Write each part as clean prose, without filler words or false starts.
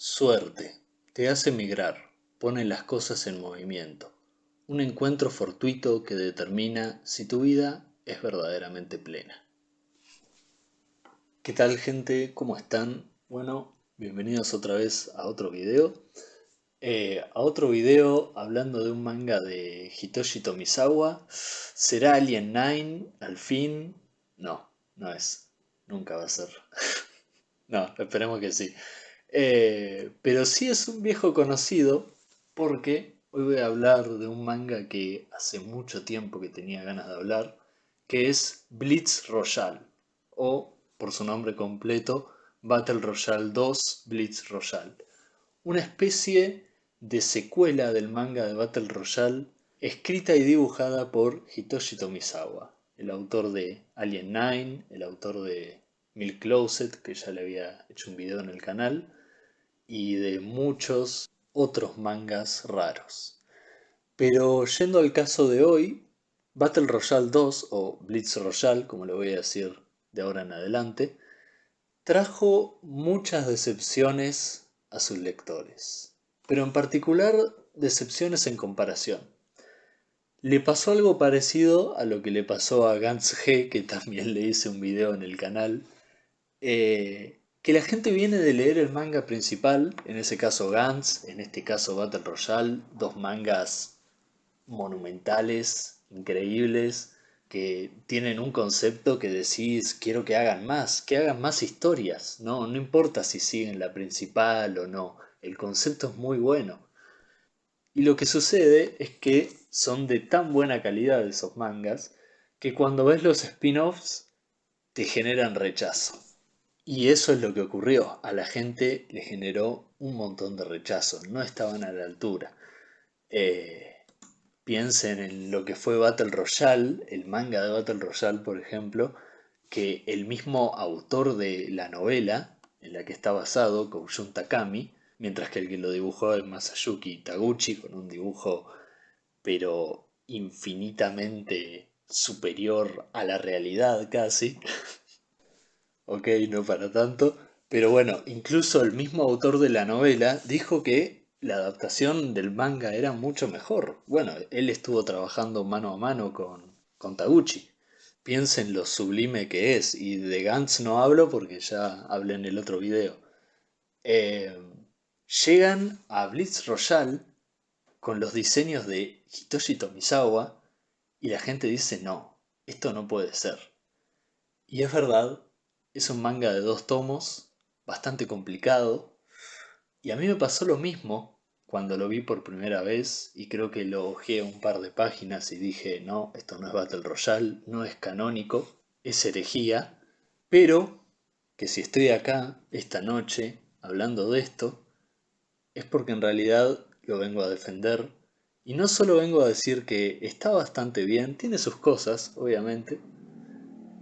Suerte, te hace migrar, pone las cosas en movimiento. Un encuentro fortuito que determina si tu vida es verdaderamente plena. ¿Qué tal, gente? ¿Cómo están? Bueno, bienvenidos otra vez a otro video. Hablando de un manga de Hitoshi Tomisawa. ¿Será Alien Nine al fin? No, no es. Nunca va a ser. No, esperemos que sí. Pero sí es un viejo conocido porque hoy voy a hablar de un manga que hace mucho tiempo que tenía ganas de hablar, que es Blitz Royale, o por su nombre completo, Battle Royale 2 Blitz Royale. Una especie de secuela del manga de Battle Royale escrita y dibujada por Hitoshi Tomisawa, el autor de Alien Nine, el autor de Milk Closet, que ya le había hecho un video en el canal, y de muchos otros mangas raros. Pero yendo al caso de hoy, Battle Royale 2 o Blitz Royale, como le voy a decir de ahora en adelante, trajo muchas decepciones a sus lectores, pero en particular decepciones en comparación. Le pasó algo parecido a lo que le pasó a Gantz G, que también le hice un video en el canal, que la gente viene de leer el manga principal, en ese caso Gantz, en este caso Battle Royale, dos mangas monumentales, increíbles, que tienen un concepto que decís, quiero que hagan más historias, no, no importa si siguen la principal o no, el concepto es muy bueno. Y lo que sucede es que son de tan buena calidad esos mangas que cuando ves los spin-offs te generan rechazo. Y eso es lo que ocurrió. A la gente le generó un montón de rechazo. No estaban a la altura. Eh, Piensen en lo que fue Battle Royale, el manga de Battle Royale, por ejemplo, que el mismo autor de la novela en la que está basado, Koujun Takami, mientras que el que lo dibujó es Masayuki Taguchi, con un dibujo pero infinitamente superior a la realidad casi. Ok, no para tanto. Pero bueno, incluso el mismo autor de la novela dijo que la adaptación del manga era mucho mejor. Bueno, él estuvo trabajando mano a mano con Taguchi. Piensen lo sublime que es. Y de Gantz no hablo porque ya hablé en el otro video. Eh, Llegan a Blitz Royale con los diseños de Hitoshi Tomisawa y la gente dice no, esto no puede ser. Y es verdad, es un manga de dos tomos, bastante complicado, y a mí me pasó lo mismo cuando lo vi por primera vez y creo que lo hojeé un par de páginas y dije, no, esto no es Battle Royale, no es canónico, es herejía, pero que si estoy acá esta noche hablando de esto, es porque en realidad lo vengo a defender y no solo vengo a decir que está bastante bien, tiene sus cosas, obviamente,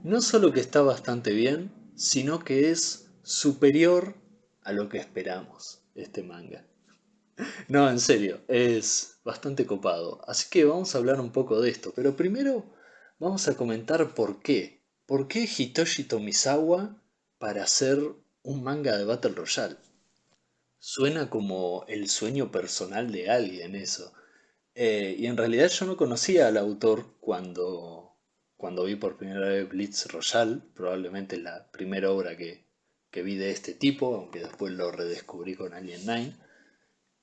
no solo que está bastante bien, sino que es superior a lo que esperamos este manga. No, en serio, es bastante copado. Así que vamos a hablar un poco de esto. Pero primero vamos a comentar por qué. ¿Por qué Hitoshi Tomisawa para hacer un manga de Battle Royale? Suena como el sueño personal de alguien eso. Y en realidad yo no conocía al autor cuando vi por primera vez Blitz Royale, probablemente la primera obra que vi de este tipo, aunque después lo redescubrí con Alien Nine.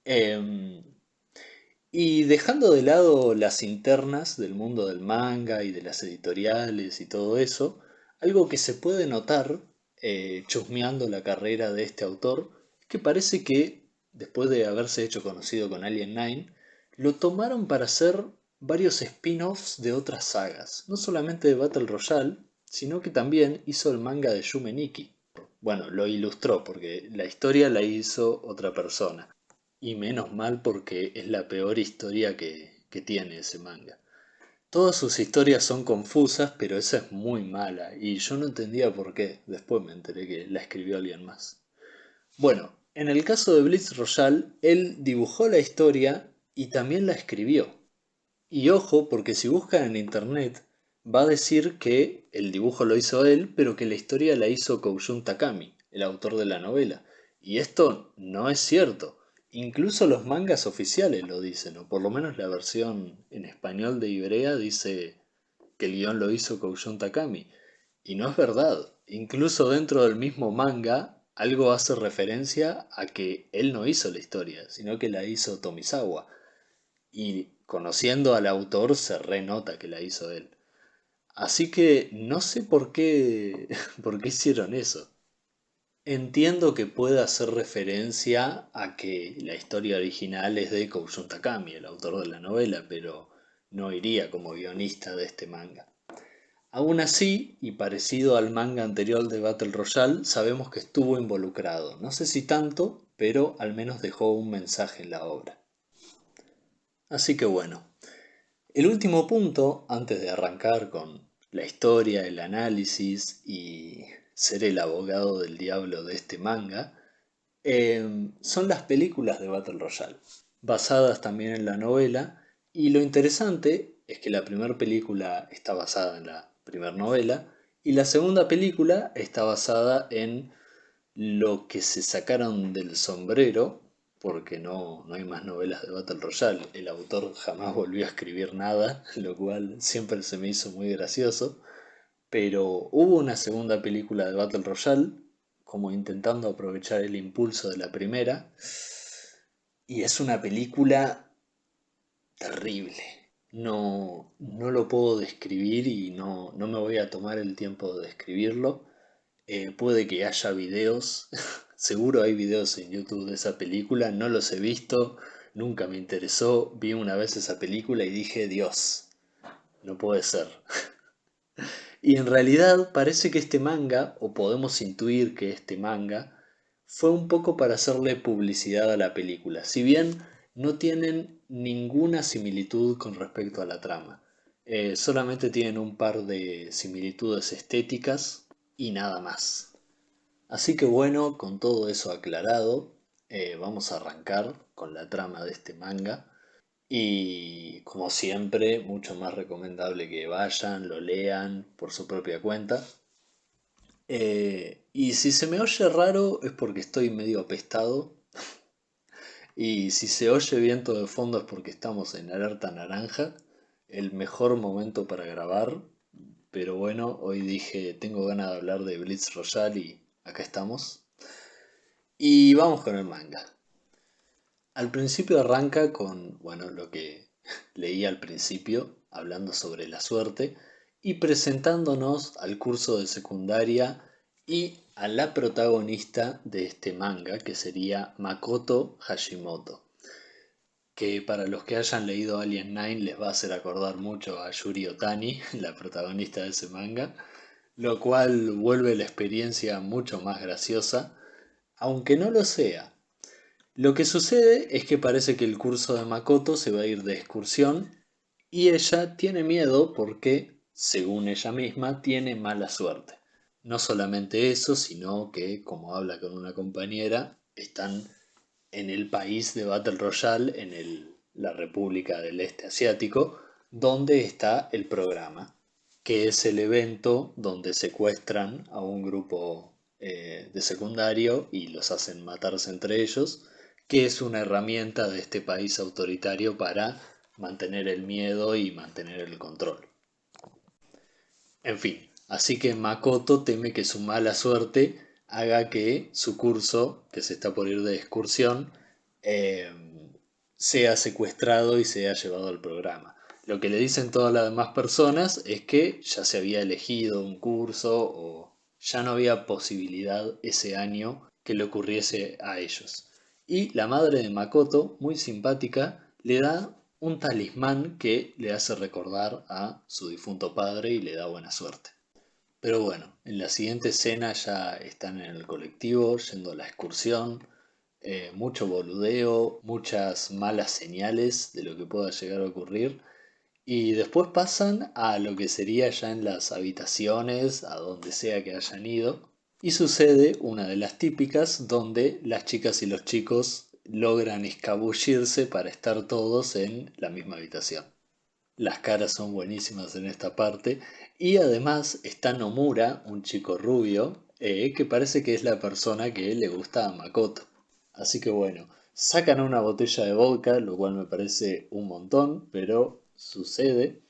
Em, y dejando de lado las internas del mundo del manga y de las editoriales y todo eso, algo que se puede notar chusmeando la carrera de este autor es que parece que, después de haberse hecho conocido con Alien Nine, lo tomaron para hacer varios spin-offs de otras sagas, no solamente de Battle Royale, sino que también hizo el manga de Yume Nikki. Bueno, lo ilustró porque la historia la hizo otra persona. Y menos mal porque es la peor historia que tiene ese manga. Todas sus historias son confusas, pero esa es muy mala y yo no entendía por qué. Después me enteré que la escribió alguien más. Bueno, en el caso de Blitz Royale, él dibujó la historia y también la escribió. Y ojo, porque si buscan en internet va a decir que el dibujo lo hizo él, pero que la historia la hizo Koujun Takami, el autor de la novela. Y esto no es cierto. Incluso los mangas oficiales lo dicen, o por lo menos la versión en español de Ibrea dice que el guión lo hizo Koujun Takami. Y no es verdad. Incluso dentro del mismo manga, algo hace referencia a que él no hizo la historia, sino que la hizo Tomisawa. Y conociendo al autor se renota que la hizo él. Así que no sé por qué, por qué hicieron eso. Entiendo que pueda hacer referencia a que la historia original es de Koujun Takami, el autor de la novela, pero no iría como guionista de este manga. Aún así, y parecido al manga anterior de Battle Royale, sabemos que estuvo involucrado. No sé si tanto, pero al menos dejó un mensaje en la obra. Así que bueno, el último punto, antes de arrancar con la historia, el análisis y ser el abogado del diablo de este manga, son las películas de Battle Royale, basadas también en la novela, y lo interesante es que la primera película está basada en la primera novela, y la segunda película está basada en lo que se sacaron del sombrero, porque no hay más novelas de Battle Royale, el autor jamás volvió a escribir nada, lo cual siempre se me hizo muy gracioso, pero hubo una segunda película de Battle Royale, como intentando aprovechar el impulso de la primera, y es una película terrible. No lo puedo describir y no me voy a tomar el tiempo de describirlo. Puede que haya videos, seguro hay videos en YouTube de esa película, no los he visto, nunca me interesó, vi una vez esa película y dije, Dios, no puede ser. Y en realidad parece que este manga, o podemos intuir que este manga, fue un poco para hacerle publicidad a la película, si bien no tienen ninguna similitud con respecto a la trama. Solamente tienen un par de similitudes estéticas y nada más. Así que bueno, con todo eso aclarado, vamos a arrancar con la trama de este manga. Y como siempre, mucho más recomendable que vayan, lo lean por su propia cuenta. Y si se me oye raro es porque estoy medio apestado. Y si se oye viento de fondo es porque estamos en alerta naranja. El mejor momento para grabar. Pero bueno, hoy dije, tengo ganas de hablar de Blitz Royale y acá estamos. Y vamos con el manga. Al principio arranca con, bueno, lo que leí al principio, hablando sobre la suerte y presentándonos al curso de secundaria y a la protagonista de este manga, que sería Makoto Hashimoto, que para los que hayan leído Alien Nine les va a hacer acordar mucho a Yuri Otani, la protagonista de ese manga, lo cual vuelve la experiencia mucho más graciosa, aunque no lo sea. Lo que sucede es que parece que el curso de Makoto se va a ir de excursión y ella tiene miedo porque, según ella misma, tiene mala suerte. No solamente eso, sino que, como habla con una compañera, están en el país de Battle Royale, en la República del Este Asiático, donde está el programa, que es el evento donde secuestran a un grupo de secundario y los hacen matarse entre ellos, que es una herramienta de este país autoritario para mantener el miedo y mantener el control. En fin, así que Makoto teme que su mala suerte haga que su curso, que se está por ir de excursión, eh, sea secuestrado y sea llevado al programa. Lo que le dicen todas las demás personas es que ya se había elegido un curso o ya no había posibilidad ese año que le ocurriese a ellos. Y la madre de Makoto, muy simpática, le da un talismán que le hace recordar a su difunto padre y le da buena suerte. Pero bueno, en la siguiente escena ya están en el colectivo, yendo a la excursión, mucho boludeo, muchas malas señales de lo que pueda llegar a ocurrir, y después pasan a lo que sería ya en las habitaciones, a donde sea que hayan ido, y sucede una de las típicas donde las chicas y los chicos logran escabullirse para estar todos en la misma habitación. Las caras son buenísimas en esta parte. Y además está Nomura, un chico rubio, que parece que es la persona que le gusta a Makoto. Así que bueno, sacan una botella de vodka, lo cual me parece un montón, pero sucede.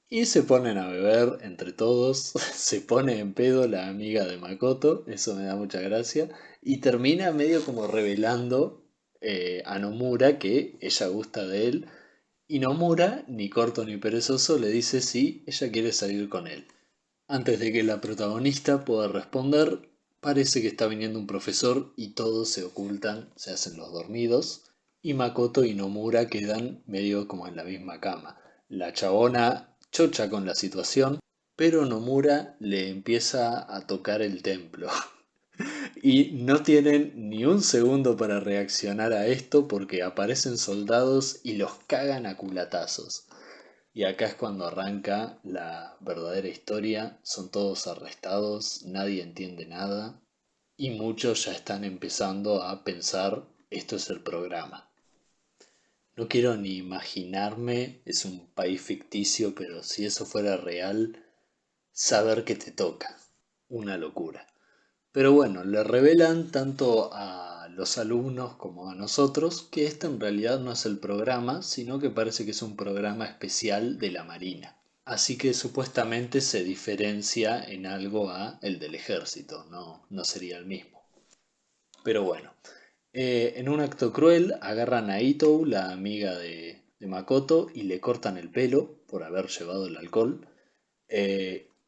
Y se ponen a beber entre todos, se pone en pedo la amiga de Makoto, eso me da mucha gracia, y termina medio como revelando a Nomura que ella gusta de él, y Nomura, ni corto ni perezoso, le dice si ella quiere salir con él. Antes de que la protagonista pueda responder, parece que está viniendo un profesor y todos se ocultan, se hacen los dormidos, y Makoto y Nomura quedan medio como en la misma cama. La chabona chocha con la situación, pero Nomura le empieza a tocar el templo. Y no tienen ni un segundo para reaccionar a esto porque aparecen soldados y los cagan a culatazos. Y acá es cuando arranca la verdadera historia, son todos arrestados, nadie entiende nada y muchos ya están empezando a pensar esto es el programa. No quiero ni imaginarme, es un país ficticio, pero si eso fuera real, saber que te toca. Una locura. Pero bueno, le revelan tanto a los alumnos como a nosotros que este en realidad no es el programa, sino que parece que es un programa especial de la Marina. Así que supuestamente se diferencia en algo a el del ejército, no sería el mismo. Pero bueno, en un acto cruel agarran a Ito, la amiga de Makoto, y le cortan el pelo por haber llevado el alcohol.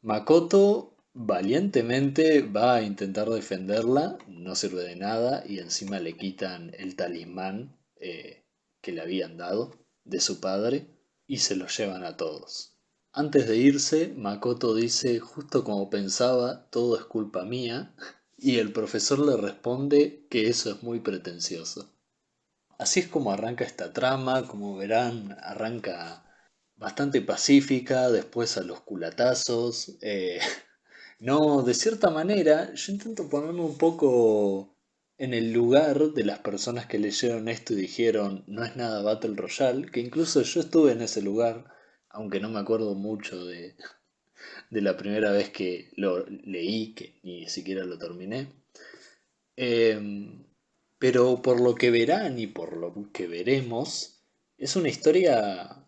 Makoto valientemente va a intentar defenderla, no sirve de nada y encima le quitan el talismán que le habían dado de su padre y se lo llevan a todos. Antes de irse, Makoto dice, justo como pensaba, todo es culpa mía, y el profesor le responde que eso es muy pretencioso. Así es como arranca esta trama, como verán, arranca bastante pacífica, después a los culatazos. No, de cierta manera, yo intento ponerme un poco en el lugar de las personas que leyeron esto y dijeron, no es nada Battle Royale, que incluso yo estuve en ese lugar, aunque no me acuerdo mucho de la primera vez que lo leí, que ni siquiera lo terminé. Em, pero por lo que verán y por lo que veremos, es una historia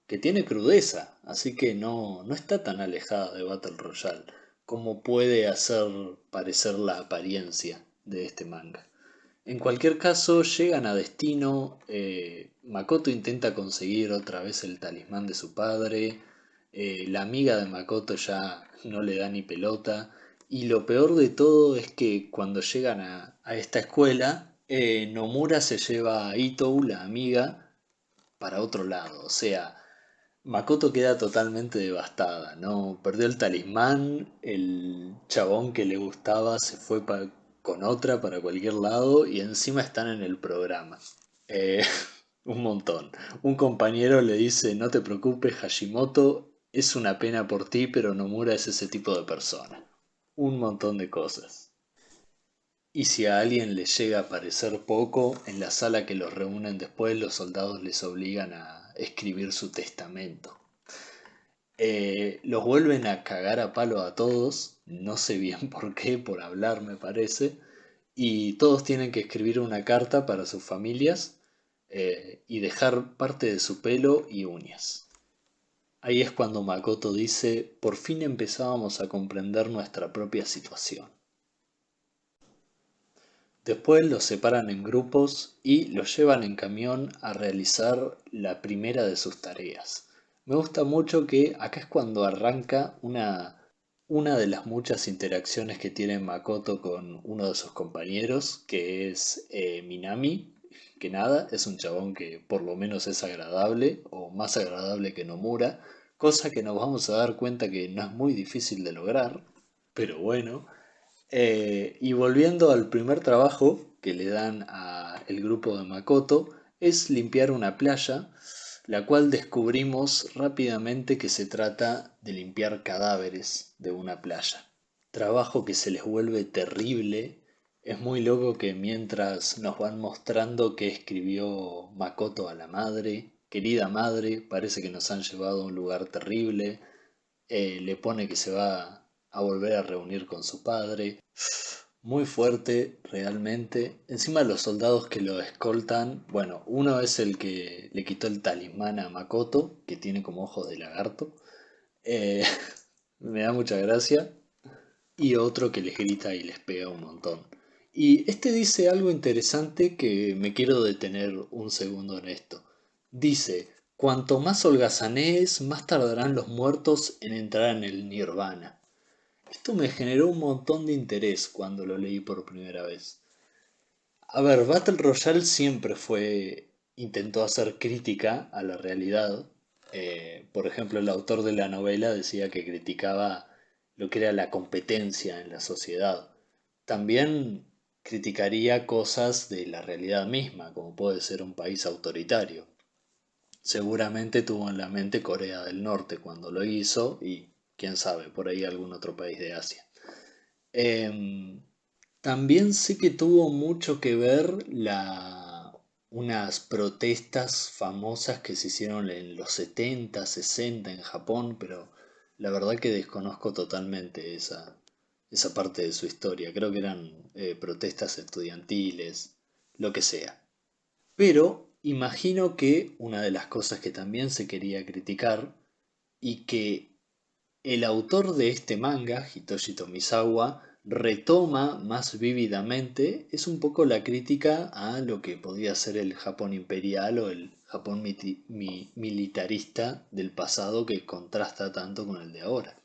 que tiene crudeza, así que no está tan alejada de Battle Royale como puede hacer parecer la apariencia de este manga. En cualquier caso, llegan a destino, Makoto intenta conseguir otra vez el talismán de su padre, la amiga de Makoto ya no le da ni pelota, y lo peor de todo es que cuando llegan a esta escuela, Nomura se lleva a Itou, la amiga, para otro lado, o sea, Makoto queda totalmente devastada, ¿no? Perdió el talismán, el chabón que le gustaba se fue con otra para cualquier lado y encima están en el programa. Eh, un montón. Un compañero le dice, no te preocupes, Hashimoto, es una pena por ti, pero Nomura es ese tipo de persona. Un montón de cosas. Y si a alguien le llega a parecer poco, en la sala que los reúnen después, los soldados les obligan a escribir su testamento. Los vuelven a cagar a palo a todos, no sé bien por qué, por hablar me parece, y todos tienen que escribir una carta para sus familias y dejar parte de su pelo y uñas. Ahí es cuando Makoto dice, por fin empezábamos a comprender nuestra propia situación. Después los separan en grupos y los llevan en camión a realizar la primera de sus tareas. Me gusta mucho que acá es cuando arranca una de las muchas interacciones que tiene Makoto con uno de sus compañeros, que es Minami, que nada, es un chabón que por lo menos es agradable, o más agradable que Nomura, cosa que nos vamos a dar cuenta que no es muy difícil de lograr, pero bueno. Y volviendo al primer trabajo que le dan a el grupo de Makoto, es limpiar una playa, la cual descubrimos rápidamente que se trata de limpiar cadáveres de una playa. Trabajo que se les vuelve terrible. Es muy loco que mientras nos van mostrando que escribió Makoto a la madre, querida madre, parece que nos han llevado a un lugar terrible, le pone que se va a volver a reunir con su padre. Muy fuerte, realmente. Encima los soldados que lo escoltan, bueno, uno es el que le quitó el talismán a Makoto, que tiene como ojos de lagarto. Eh, me da mucha gracia. Y otro que les grita y les pega un montón. Y este dice algo interesante que me quiero detener un segundo en esto. Dice, cuanto más holgazanees, más tardarán los muertos en entrar en el nirvana. Esto me generó un montón de interés cuando lo leí por primera vez. A ver, Battle Royale siempre intentó hacer crítica a la realidad. Por ejemplo, el autor de la novela decía que criticaba lo que era la competencia en la sociedad. También criticaría cosas de la realidad misma, como puede ser un país autoritario. Seguramente tuvo en la mente Corea del Norte cuando lo hizo y quién sabe, por ahí algún otro país de Asia. Em, También sé que tuvo mucho que ver unas protestas famosas que se hicieron en los 70, 60 en Japón, pero la verdad que desconozco totalmente esa parte de su historia. Creo que eran protestas estudiantiles, lo que sea. Pero imagino que una de las cosas que también se quería criticar y que el autor de este manga, Hitoshi Tomisawa, retoma más vívidamente es un poco la crítica a lo que podía ser el Japón imperial o el Japón militarista del pasado que contrasta tanto con el de ahora.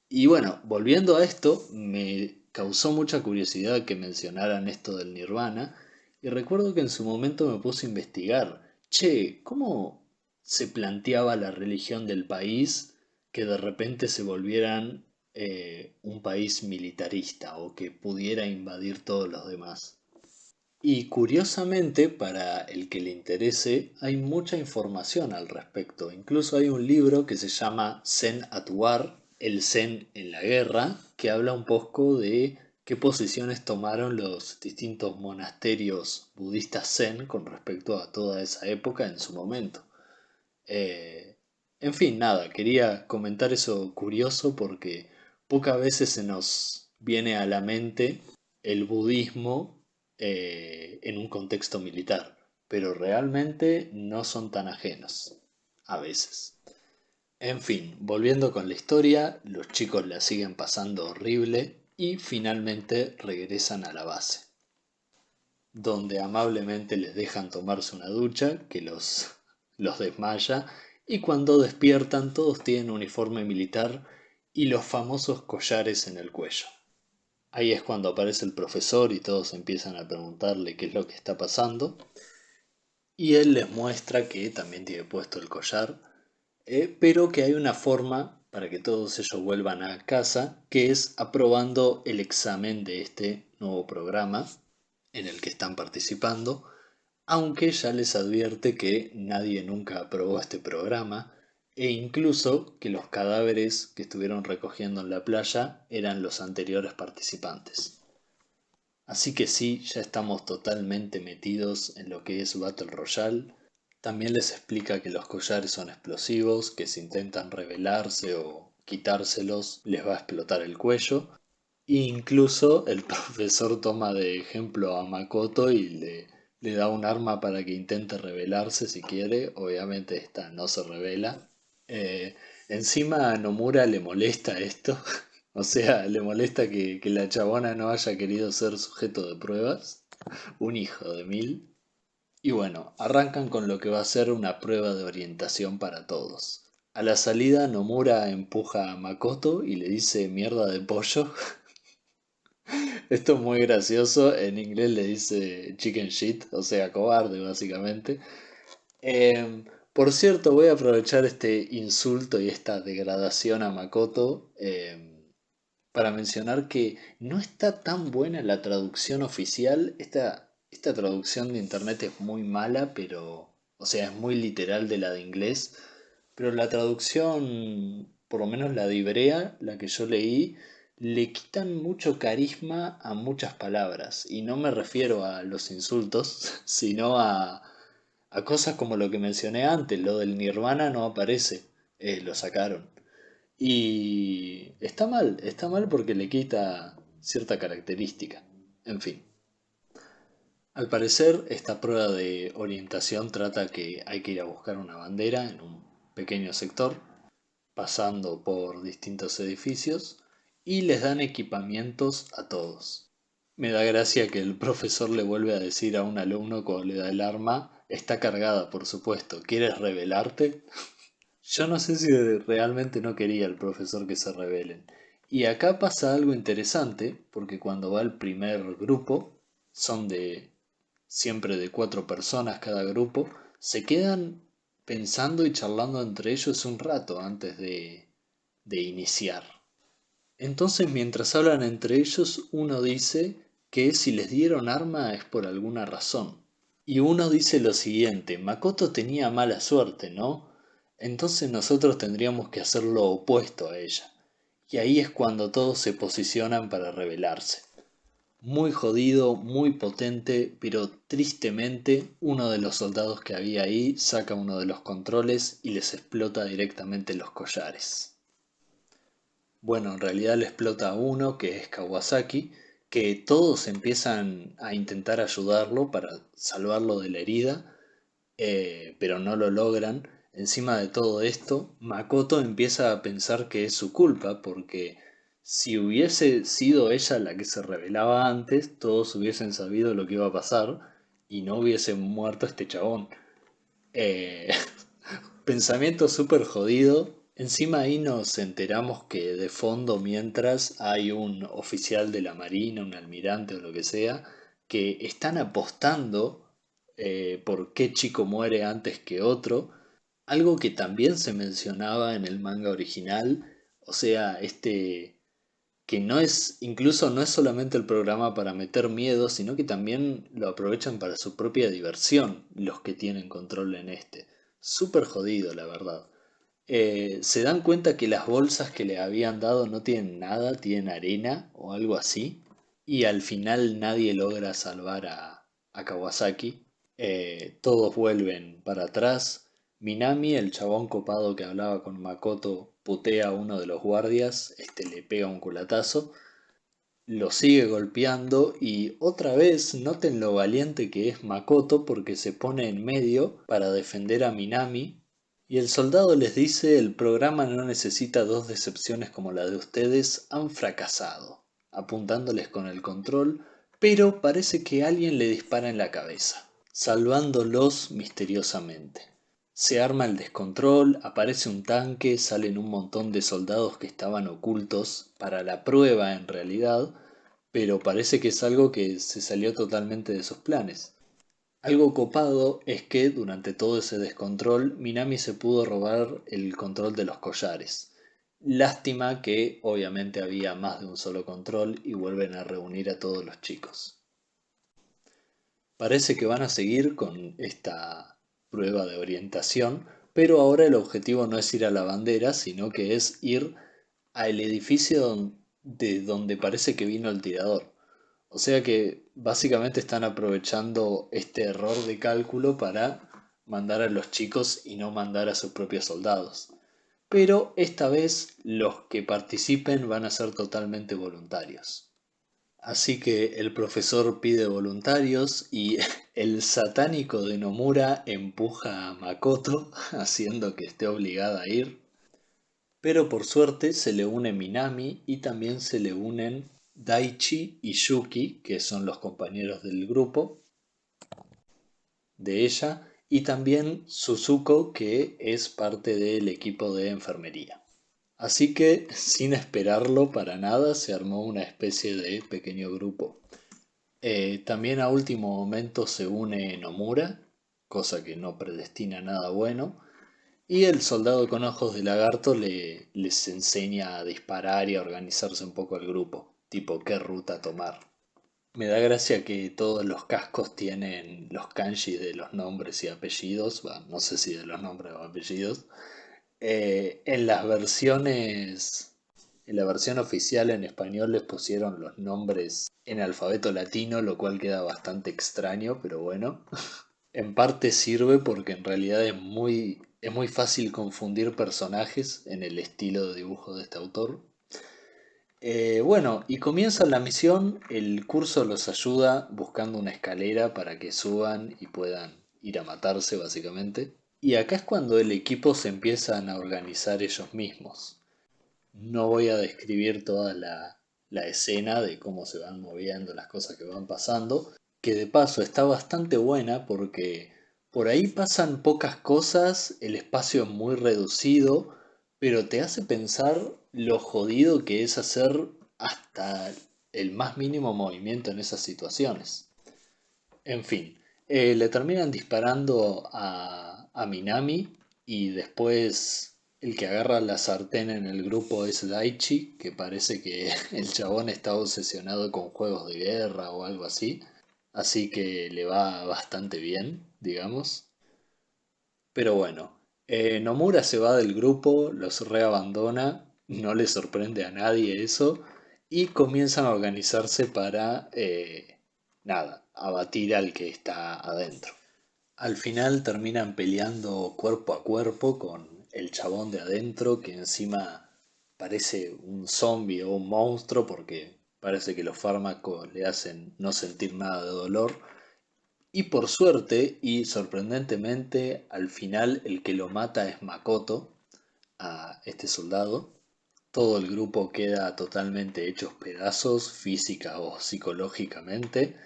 Y bueno, volviendo a esto, me causó mucha curiosidad que mencionaran esto del Nirvana y recuerdo que en su momento me puse a investigar, che, ¿cómo se planteaba la religión del país que de repente se volvieran un país militarista o que pudiera invadir todos los demás? Y curiosamente, para el que le interese, hay mucha información al respecto. Incluso hay un libro que se llama Zen at War, el Zen en la guerra, que habla un poco de qué posiciones tomaron los distintos monasterios budistas Zen con respecto a toda esa época en su momento. Eh, en fin, nada, quería comentar eso curioso porque pocas veces se nos viene a la mente el budismo en un contexto militar, pero realmente no son tan ajenos, a veces. En fin, volviendo con la historia, los chicos la siguen pasando horrible y finalmente regresan a la base, donde amablemente les dejan tomarse una ducha que los desmaya y cuando despiertan todos tienen uniforme militar y los famosos collares en el cuello. Ahí es cuando aparece el profesor y todos empiezan a preguntarle qué es lo que está pasando y él les muestra que también tiene puesto el collar, pero que hay una forma para que todos ellos vuelvan a casa, que es aprobando el examen de este nuevo programa en el que están participando, aunque ya les advierte que nadie nunca aprobó este programa e incluso que los cadáveres que estuvieron recogiendo en la playa eran los anteriores participantes. Así que sí, ya estamos totalmente metidos en lo que es Battle Royale. También les explica que los collares son explosivos, que si intentan rebelarse o quitárselos les va a explotar el cuello. E incluso el profesor toma de ejemplo a Makoto y le da un arma para que intente rebelarse si quiere. Obviamente esta no se revela. Encima a Nomura le molesta esto. O sea, le molesta que la chabona no haya querido ser sujeto de pruebas. Un hijo de mil. Y bueno, arrancan con lo que va a ser una prueba de orientación para todos. A la salida, Nomura empuja a Makoto y le dice mierda de pollo. Esto es muy gracioso. En inglés le dice chicken shit, o sea, cobarde básicamente. Por cierto, voy a aprovechar este insulto y esta degradación a Makoto para mencionar que no está tan buena la traducción oficial. Esta traducción de internet es muy mala, pero, o sea, es muy literal de la de inglés. Pero la traducción, por lo menos la de Ibrea, la que yo leí, le quitan mucho carisma a muchas palabras. Y no me refiero a los insultos, sino a cosas como lo que mencioné antes. Lo del Nirvana no aparece, lo sacaron. Y está mal porque le quita cierta característica. En fin, al parecer esta prueba de orientación trata que hay que ir a buscar una bandera en un pequeño sector, pasando por distintos edificios, y les dan equipamientos a todos. Me da gracia que el profesor le vuelve a decir a un alumno cuando le da el arma, está cargada, por supuesto, ¿quieres rebelarte? Yo no sé si realmente no quería el profesor que se rebelen. Y acá pasa algo interesante, porque cuando va el primer grupo, son de siempre de 4 personas cada grupo, se quedan pensando y charlando entre ellos un rato antes de iniciar. Entonces, mientras hablan entre ellos, uno dice que si les dieron arma es por alguna razón. Y uno dice lo siguiente, Makoto tenía mala suerte, ¿no? Entonces nosotros tendríamos que hacer lo opuesto a ella. Y ahí es cuando todos se posicionan para rebelarse. Muy jodido, muy potente, pero tristemente uno de los soldados que había ahí saca uno de los controles y les explota directamente los collares. Bueno, en realidad le explota a uno, que es Kawasaki, que todos empiezan a intentar ayudarlo para salvarlo de la herida, pero no lo logran. Encima de todo esto, Makoto empieza a pensar que es su culpa, porque si hubiese sido ella la que se rebelaba antes, todos hubiesen sabido lo que iba a pasar y no hubiese muerto este chabón. Eh, Pensamiento súper jodido. Encima ahí nos enteramos que de fondo mientras hay un oficial de la Marina, un almirante o lo que sea, que están apostando por qué chico muere antes que otro. Algo que también se mencionaba en el manga original. O sea, que no es, incluso no es solamente el programa para meter miedo, sino que también lo aprovechan para su propia diversión los que tienen control en este. Súper jodido, la verdad. Se dan cuenta que las bolsas que le habían dado no tienen nada, tienen arena o algo así. Y al final nadie logra salvar a Kawasaki. Todos vuelven para atrás. Minami, el chabón copado que hablaba con Makoto, putea a uno de los guardias, este le pega un culatazo, lo sigue golpeando y otra vez noten lo valiente que es Makoto porque se pone en medio para defender a Minami y el soldado les dice el programa no necesita dos decepciones como la de ustedes, han fracasado, apuntándoles con el control, pero parece que alguien le dispara en la cabeza, salvándolos misteriosamente. Se arma el descontrol, aparece un tanque, salen un montón de soldados que estaban ocultos para la prueba en realidad, pero parece que es algo que se salió totalmente de sus planes. Algo copado es que durante todo ese descontrol Minami se pudo robar el control de los collares. Lástima que obviamente había más de un solo control y vuelven a reunir a todos los chicos. Parece que van a seguir con esta prueba de orientación, pero ahora el objetivo no es ir a la bandera, sino que es ir al edificio de donde parece que vino el tirador. O sea que básicamente están aprovechando este error de cálculo para mandar a los chicos y no mandar a sus propios soldados. Pero esta vez los que participen van a ser totalmente voluntarios. Así que el profesor pide voluntarios y el satánico de Nomura empuja a Makoto, haciendo que esté obligada a ir. Pero por suerte se le une Minami y también se le unen Daichi y Yuki, que son los compañeros del grupo de ella, y también Suzuko, que es parte del equipo de enfermería. Así que, sin esperarlo para nada, se armó una especie de pequeño grupo. También a último momento se une Nomura, cosa que no predestina nada bueno, y el soldado con ojos de lagarto les enseña a disparar y a organizarse un poco el grupo, tipo qué ruta tomar. Me da gracia que todos los cascos tienen los kanji de los nombres y apellidos, no sé si de los nombres o apellidos. En las versiones, en la versión oficial en español les pusieron los nombres en alfabeto latino, lo cual queda bastante extraño, pero bueno. En parte sirve porque en realidad es muy Es muy fácil confundir personajes en el estilo de dibujo de este autor. Bueno, y comienza la misión, el curso los ayuda buscando una escalera para que suban y puedan ir a matarse básicamente. Y acá es cuando el equipo se empiezan a organizar ellos mismos. No voy a describir toda la escena de cómo se van moviendo, las cosas que van pasando, que de paso está bastante buena porque por ahí pasan pocas cosas, el espacio es muy reducido, pero te hace pensar lo jodido que es hacer hasta el más mínimo movimiento en esas situaciones. En fin, le terminan disparando a Minami y después el que agarra la sartén en el grupo es Daichi, que parece que el chabón está obsesionado con juegos de guerra o algo así, así que le va bastante bien, digamos. Pero bueno, Nomura se va del grupo, los reabandona, no le sorprende a nadie eso, y comienzan a organizarse para, nada, abatir al que está adentro. Al final terminan peleando cuerpo a cuerpo con el chabón de adentro, que encima parece un zombie o un monstruo porque parece que los fármacos le hacen no sentir nada de dolor. Y por suerte y sorprendentemente, al final el que lo mata es Makoto, a este soldado. Todo el grupo queda totalmente hechos pedazos, física o psicológicamente,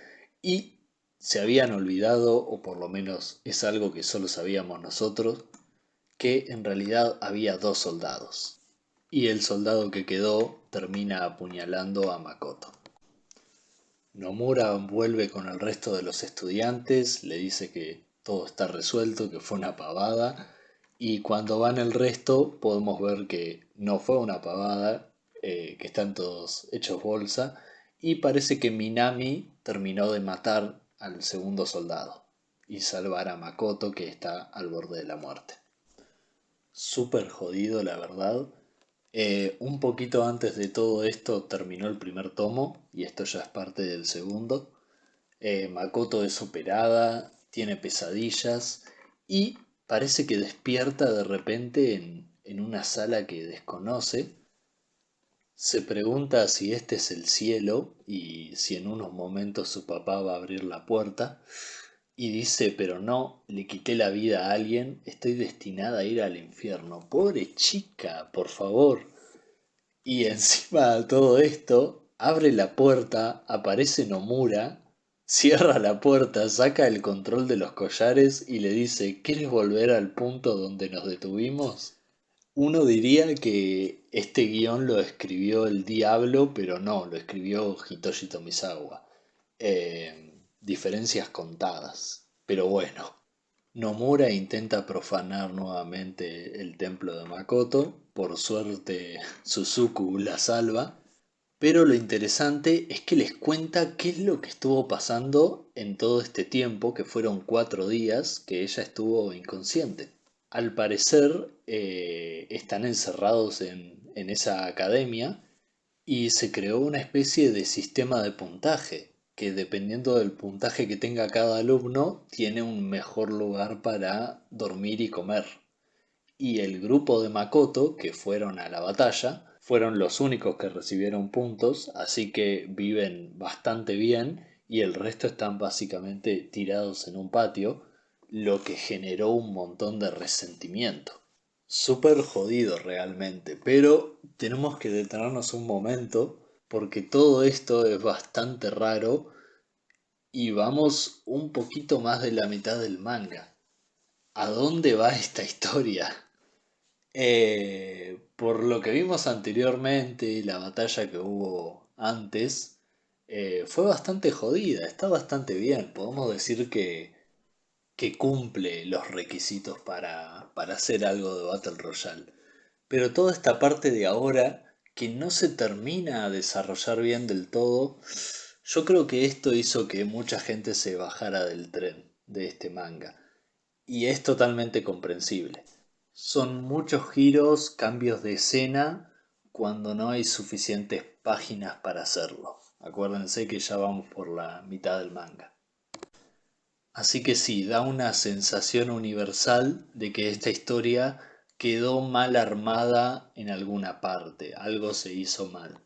y se habían olvidado, o por lo menos es algo que solo sabíamos nosotros, que en realidad había dos soldados. Y el soldado que quedó termina apuñalando a Makoto. Nomura vuelve con el resto de los estudiantes, le dice que todo está resuelto, que fue una pavada, y cuando van el resto podemos ver que no fue una pavada, que están todos hechos bolsa, y parece que Minami terminó de matar al segundo soldado y salvar a Makoto que está al borde de la muerte. Súper jodido, la verdad. Un poquito antes de todo esto terminó el primer tomo y esto ya es parte del segundo. Makoto es operada, tiene pesadillas y parece que despierta de repente en una sala que desconoce. Se pregunta si este es el cielo y si en unos momentos su papá va a abrir la puerta. Y dice, pero no, le quité la vida a alguien, estoy destinada a ir al infierno. Pobre chica, por favor. Y encima de todo esto, abre la puerta, aparece Nomura, cierra la puerta, saca el control de los collares y le dice, ¿quieres volver al punto donde nos detuvimos? Uno diría que este guión lo escribió el diablo, pero no, lo escribió Hitoshi Tomisawa. Diferencias contadas. Pero bueno, Nomura intenta profanar nuevamente el templo de Makoto. Por suerte, Suzuku la salva. Pero lo interesante es que les cuenta qué es lo que estuvo pasando en todo este tiempo, que fueron 4 días que ella estuvo inconsciente. Al parecer, están encerrados en esa academia y se creó una especie de sistema de puntaje, que dependiendo del puntaje que tenga cada alumno, tiene un mejor lugar para dormir y comer. Y el grupo de Makoto, que fueron a la batalla, fueron los únicos que recibieron puntos, así que viven bastante bien y el resto están básicamente tirados en un patio, lo que generó un montón de resentimiento. Súper jodido realmente, pero tenemos que detenernos un momento porque todo esto es bastante raro y vamos un poquito más de la mitad del manga. ¿A dónde va esta historia? Por lo que vimos anteriormente, la batalla que hubo antes fue bastante jodida, está bastante bien. Podemos decir que cumple los requisitos para hacer algo de Battle Royale. Pero toda esta parte de ahora, que no se termina a desarrollar bien del todo, yo creo que esto hizo que mucha gente se bajara del tren de este manga. Y es totalmente comprensible. Son muchos giros, cambios de escena, cuando no hay suficientes páginas para hacerlo. Acuérdense que ya vamos por la mitad del manga. Así que sí, da una sensación universal de que esta historia quedó mal armada en alguna parte, algo se hizo mal.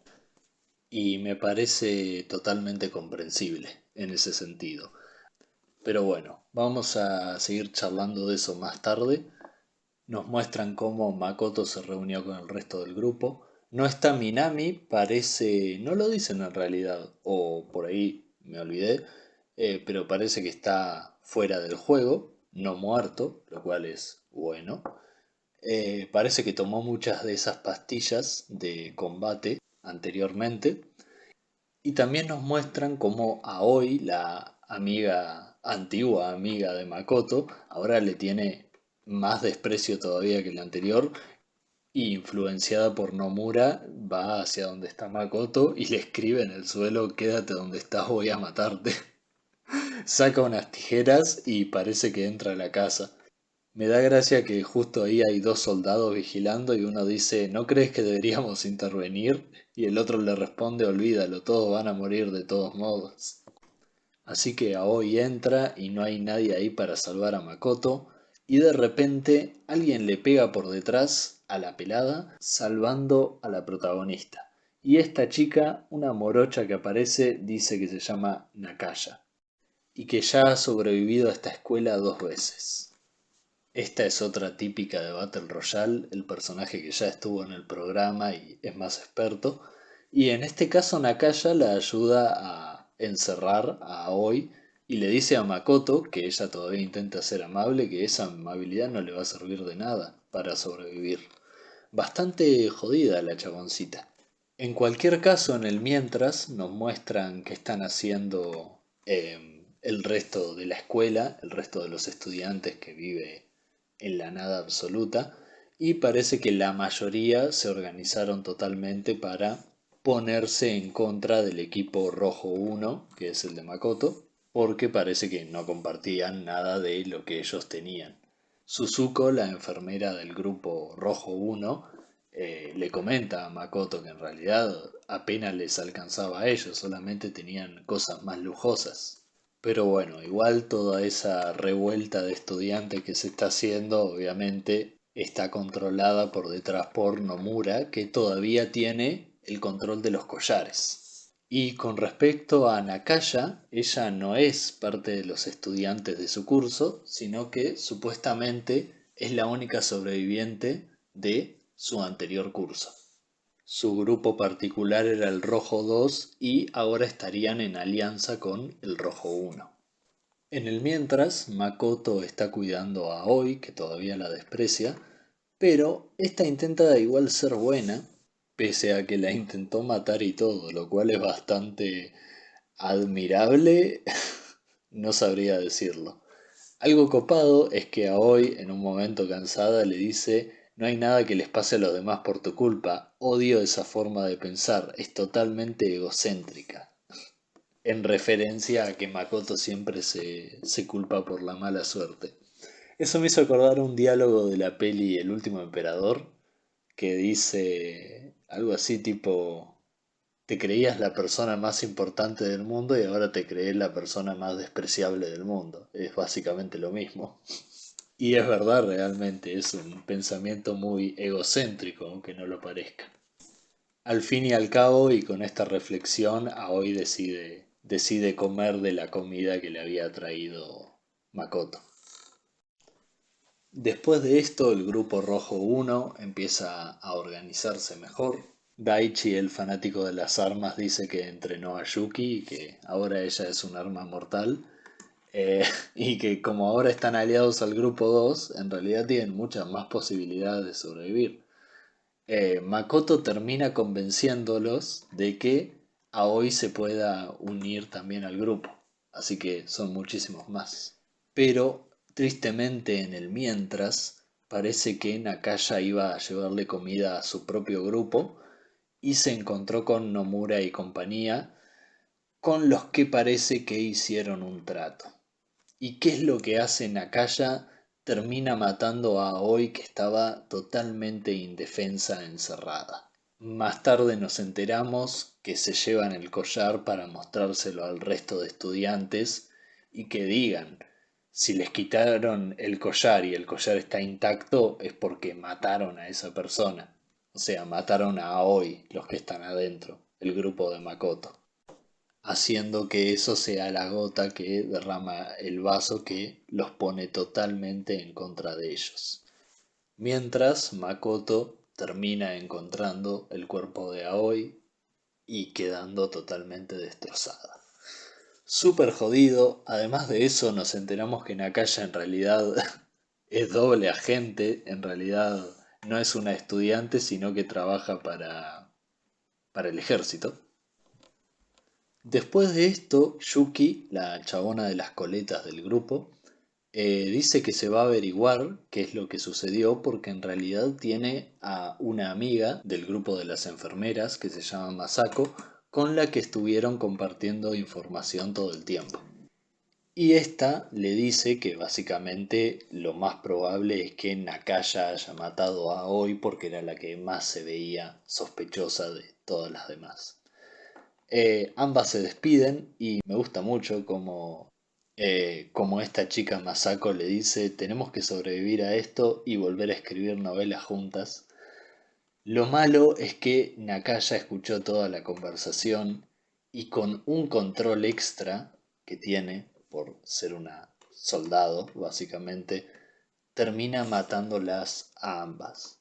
Y me parece totalmente comprensible en ese sentido. Pero bueno, vamos a seguir charlando de eso más tarde. Nos muestran cómo Makoto se reunió con el resto del grupo. No está Minami, parece, no lo dicen en realidad, o por ahí me olvidé, pero parece que está fuera del juego, no muerto, lo cual es bueno. Parece que tomó muchas de esas pastillas de combate anteriormente. Y también nos muestran cómo Aoi, la amiga, antigua amiga de Makoto, ahora le tiene más desprecio todavía que la anterior, y influenciada por Nomura, va hacia donde está Makoto y le escribe en el suelo, quédate donde estás, voy a matarte. Saca unas tijeras y parece que entra a la casa. Me da gracia que justo ahí hay dos soldados vigilando y uno dice, ¿no crees que deberíamos intervenir? Y el otro le responde, olvídalo, todos van a morir de todos modos. Así que Aoi entra y no hay nadie ahí para salvar a Makoto, y de repente alguien le pega por detrás a la pelada, salvando a la protagonista. Y esta chica, una morocha que aparece, dice que se llama Nakaya, y que ya ha sobrevivido a esta escuela 2 veces. Esta es otra típica de Battle Royale, el personaje que ya estuvo en el programa y es más experto. Y en este caso Nakaya la ayuda a encerrar a Aoi y le dice a Makoto, que ella todavía intenta ser amable, que esa amabilidad no le va a servir de nada para sobrevivir. Bastante jodida la chaboncita. En cualquier caso, en el mientras nos muestran que están haciendo el resto de la escuela, el resto de los estudiantes que vive en la nada absoluta, y parece que la mayoría se organizaron totalmente para ponerse en contra del equipo Rojo 1, que es el de Makoto, porque parece que no compartían nada de lo que ellos tenían. Suzuko, la enfermera del grupo Rojo 1, le comenta a Makoto que en realidad apenas les alcanzaba a ellos, solamente tenían cosas más lujosas. Pero bueno, igual toda esa revuelta de estudiantes que se está haciendo, obviamente, está controlada por detrás por Nomura, que todavía tiene el control de los collares. Y con respecto a Nakaya, ella no es parte de los estudiantes de su curso, sino que supuestamente es la única sobreviviente de su anterior curso. Su grupo particular era el Rojo 2 y ahora estarían en alianza con el Rojo 1. En el mientras, Makoto está cuidando a Aoi, que todavía la desprecia, pero esta intenta igual ser buena, pese a que la intentó matar y todo, lo cual es bastante admirable, no sabría decirlo. Algo copado es que Aoi, en un momento cansada, le dice, no hay nada que les pase a los demás por tu culpa, odio esa forma de pensar, es totalmente egocéntrica, en referencia a que Makoto siempre se culpa por la mala suerte. Eso me hizo acordar un diálogo de la peli El último emperador, que dice algo así tipo, te creías la persona más importante del mundo y ahora te crees la persona más despreciable del mundo. Es básicamente lo mismo. Y es verdad, realmente, es un pensamiento muy egocéntrico, aunque no lo parezca. Al fin y al cabo, y con esta reflexión, Aoi decide comer de la comida que le había traído Makoto. Después de esto, el grupo Rojo 1 empieza a organizarse mejor. Daichi, el fanático de las armas, dice que entrenó a Yuki y que ahora ella es un arma mortal. Y que como ahora están aliados al grupo 2, en realidad tienen muchas más posibilidades de sobrevivir. Makoto termina convenciéndolos de que Aoi se pueda unir también al grupo, así que son muchísimos más. Pero tristemente en el mientras parece que Nakaya iba a llevarle comida a su propio grupo y se encontró con Nomura y compañía, con los que parece que hicieron un trato. ¿Y qué es lo que hace Nakaya? Termina matando a Aoi, que estaba totalmente indefensa encerrada. Más tarde nos enteramos que se llevan el collar para mostrárselo al resto de estudiantes y que digan, Si les quitaron el collar y el collar está intacto, es porque mataron a esa persona. O sea, mataron a Aoi, los que están adentro, el grupo de Makoto, haciendo que eso sea la gota que derrama el vaso que los pone totalmente en contra de ellos. Mientras Makoto termina encontrando el cuerpo de Aoi y quedando totalmente destrozada. Súper jodido. Además de eso, nos enteramos que Nakaya en realidad es doble agente. En realidad no es una estudiante, sino que trabaja para el ejército. Después de esto, Yuki, la chabona de las coletas del grupo, dice que se va a averiguar qué es lo que sucedió porque en realidad tiene a una amiga del grupo de las enfermeras que se llama Masako, con la que estuvieron compartiendo información todo el tiempo. Y esta le dice que básicamente lo más probable es que Nakaya haya matado a Aoi porque era la que más se veía sospechosa de todas las demás. Ambas se despiden y me gusta mucho como esta chica Masako le dice tenemos que sobrevivir a esto y volver a escribir novelas juntas. Lo malo es que Nakaya escuchó toda la conversación y con un control extra que tiene por ser una soldado, básicamente, termina matándolas a ambas.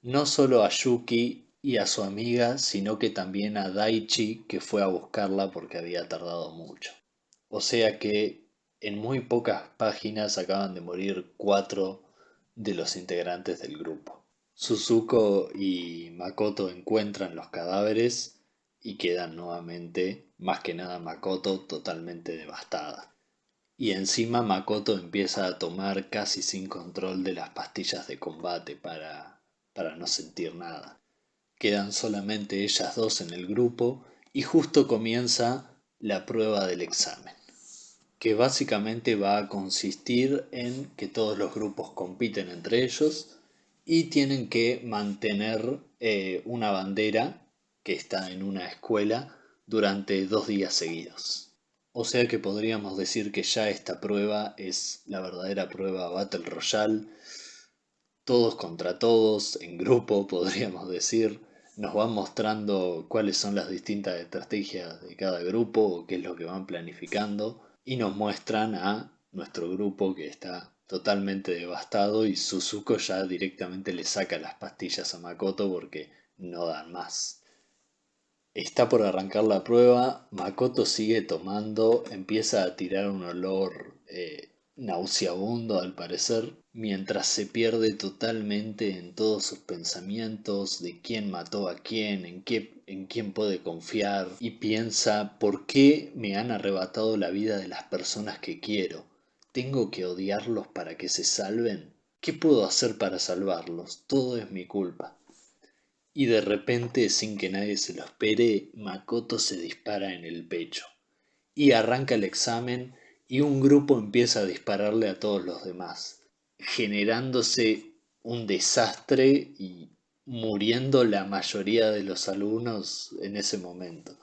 No solo a Yuki y a su amiga, sino que también a Daichi, que fue a buscarla porque había tardado mucho. O sea que en muy pocas páginas acaban de morir 4 de los integrantes del grupo. Suzuko y Makoto encuentran los cadáveres y quedan nuevamente, más que nada Makoto, totalmente devastada. Y encima Makoto empieza a tomar casi sin control de las pastillas de combate para no sentir nada. Quedan solamente ellas dos en el grupo y justo comienza la prueba del examen, que básicamente va a consistir en que todos los grupos compiten entre ellos y tienen que mantener una bandera que está en una escuela durante 2 días seguidos. O sea que podríamos decir que ya esta prueba es la verdadera prueba Battle Royale, todos contra todos, en grupo podríamos decir. Nos van mostrando cuáles son las distintas estrategias de cada grupo o qué es lo que van planificando y nos muestran a nuestro grupo que está totalmente devastado y Suzuko ya directamente le saca las pastillas a Makoto porque no dan más. Está por arrancar la prueba, Makoto sigue tomando, empieza a tirar un olor nauseabundo al parecer, mientras se pierde totalmente en todos sus pensamientos de quién mató a quién, en quién puede confiar, y piensa, ¿por qué me han arrebatado la vida de las personas que quiero? ¿Tengo que odiarlos para que se salven? ¿Qué puedo hacer para salvarlos? Todo es mi culpa. Y de repente, sin que nadie se lo espere, Makoto se dispara en el pecho. Y arranca el examen y un grupo empieza a dispararle a todos los demás, generándose un desastre y muriendo la mayoría de los alumnos en ese momento.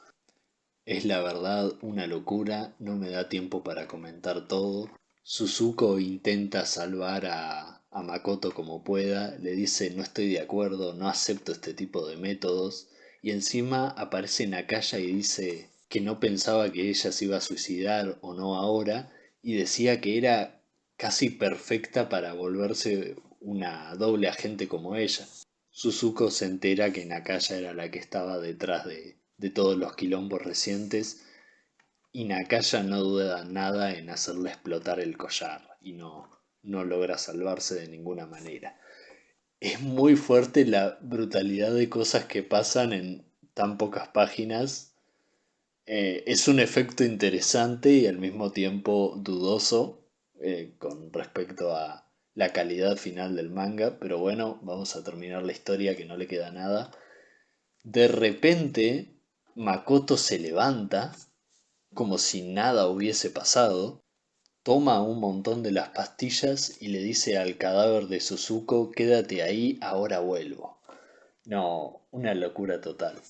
Es la verdad una locura, no me da tiempo para comentar todo. Suzuko intenta salvar a Makoto como pueda, le dice no estoy de acuerdo, no acepto este tipo de métodos, y encima aparece Nakaya y dice que no pensaba que ella se iba a suicidar o no ahora, y decía que era casi perfecta para volverse una doble agente como ella. Suzuko se entera que Nakaya era la que estaba detrás de todos los quilombos recientes y Nakaya no duda nada en hacerle explotar el collar y no logra salvarse de ninguna manera. Es muy fuerte la brutalidad de cosas que pasan en tan pocas páginas. Es un efecto interesante y al mismo tiempo dudoso con respecto a la calidad final del manga, pero bueno, vamos a terminar la historia que no le queda nada. De repente, Makoto se levanta como si nada hubiese pasado, toma un montón de las pastillas y le dice al cadáver de Suzuko, quédate ahí, ahora vuelvo. No, una locura total.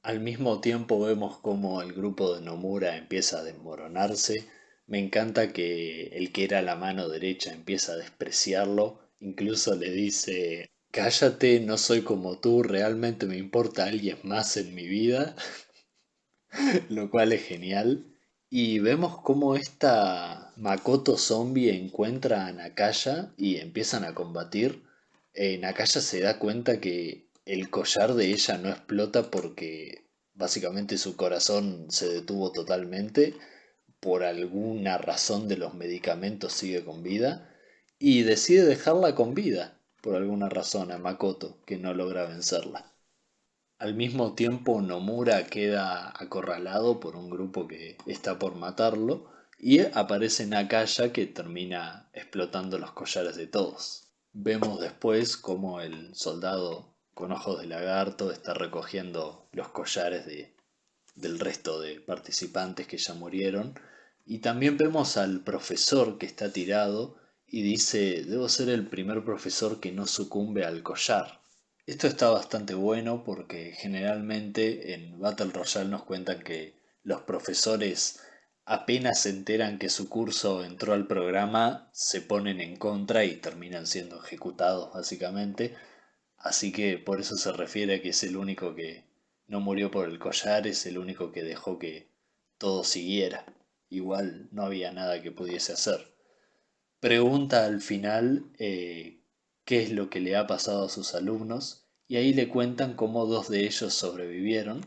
Al mismo tiempo vemos como el grupo de Nomura empieza a desmoronarse, Me encanta que el que era la mano derecha empieza a despreciarlo, incluso le dice, cállate, no soy como tú, realmente me importa alguien más en mi vida, lo cual es genial. Y vemos cómo esta Makoto zombie encuentra a Nakaya y empiezan a combatir. Nakaya se da cuenta que el collar de ella no explota porque básicamente su corazón se detuvo totalmente. Por alguna razón de los medicamentos sigue con vida y decide dejarla con vida por alguna razón a Makoto que no logra vencerla. Al mismo tiempo, Nomura queda acorralado por un grupo que está por matarlo y aparece Nakaya que termina explotando los collares de todos. Vemos después cómo el soldado con ojos de lagarto está recogiendo los collares del resto de participantes que ya murieron. Y también vemos al profesor que está tirado y dice, debo ser el primer profesor que no sucumbe al collar. Esto está bastante bueno porque generalmente en Battle Royale nos cuentan que los profesores apenas se enteran que su curso entró al programa, se ponen en contra y terminan siendo ejecutados básicamente. Así que por eso se refiere a que es el único que no murió por el collar, es el único que dejó que todo siguiera. Igual no había nada que pudiese hacer. Pregunta al final qué es lo que le ha pasado a sus alumnos y ahí le cuentan cómo dos de ellos sobrevivieron.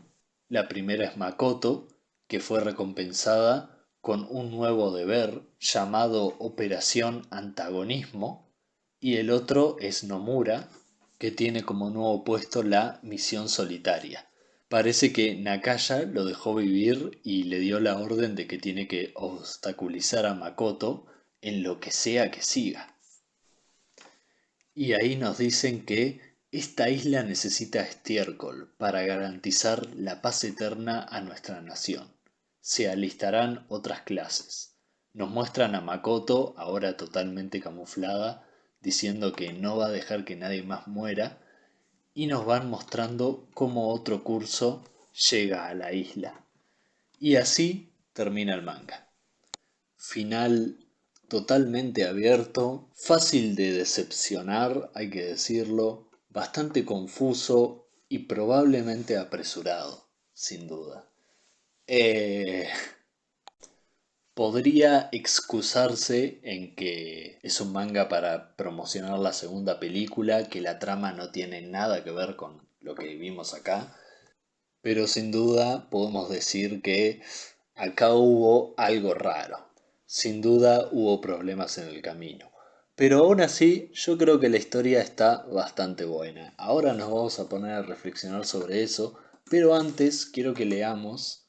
La primera es Makoto, que fue recompensada con un nuevo deber llamado Operación Antagonismo, y el otro es Nomura, que tiene como nuevo puesto la Misión Solitaria. Parece que Nakaya lo dejó vivir y le dio la orden de que tiene que obstaculizar a Makoto en lo que sea que siga. Y ahí nos dicen que esta isla necesita estiércol para garantizar la paz eterna a nuestra nación. Se alistarán otras clases. Nos muestran a Makoto, ahora totalmente camuflada, diciendo que no va a dejar que nadie más muera, y nos van mostrando cómo otro curso llega a la isla. Y así termina el manga. Final totalmente abierto, fácil de decepcionar, hay que decirlo, bastante confuso y probablemente apresurado, sin duda. Eh, Podría excusarse en que es un manga para promocionar la segunda película, que la trama no tiene nada que ver con lo que vimos acá, pero sin duda podemos decir que acá hubo algo raro. Sin duda hubo problemas en el camino. Pero aún así, yo creo que la historia está bastante buena. Ahora nos vamos a poner a reflexionar sobre eso, pero antes quiero que leamos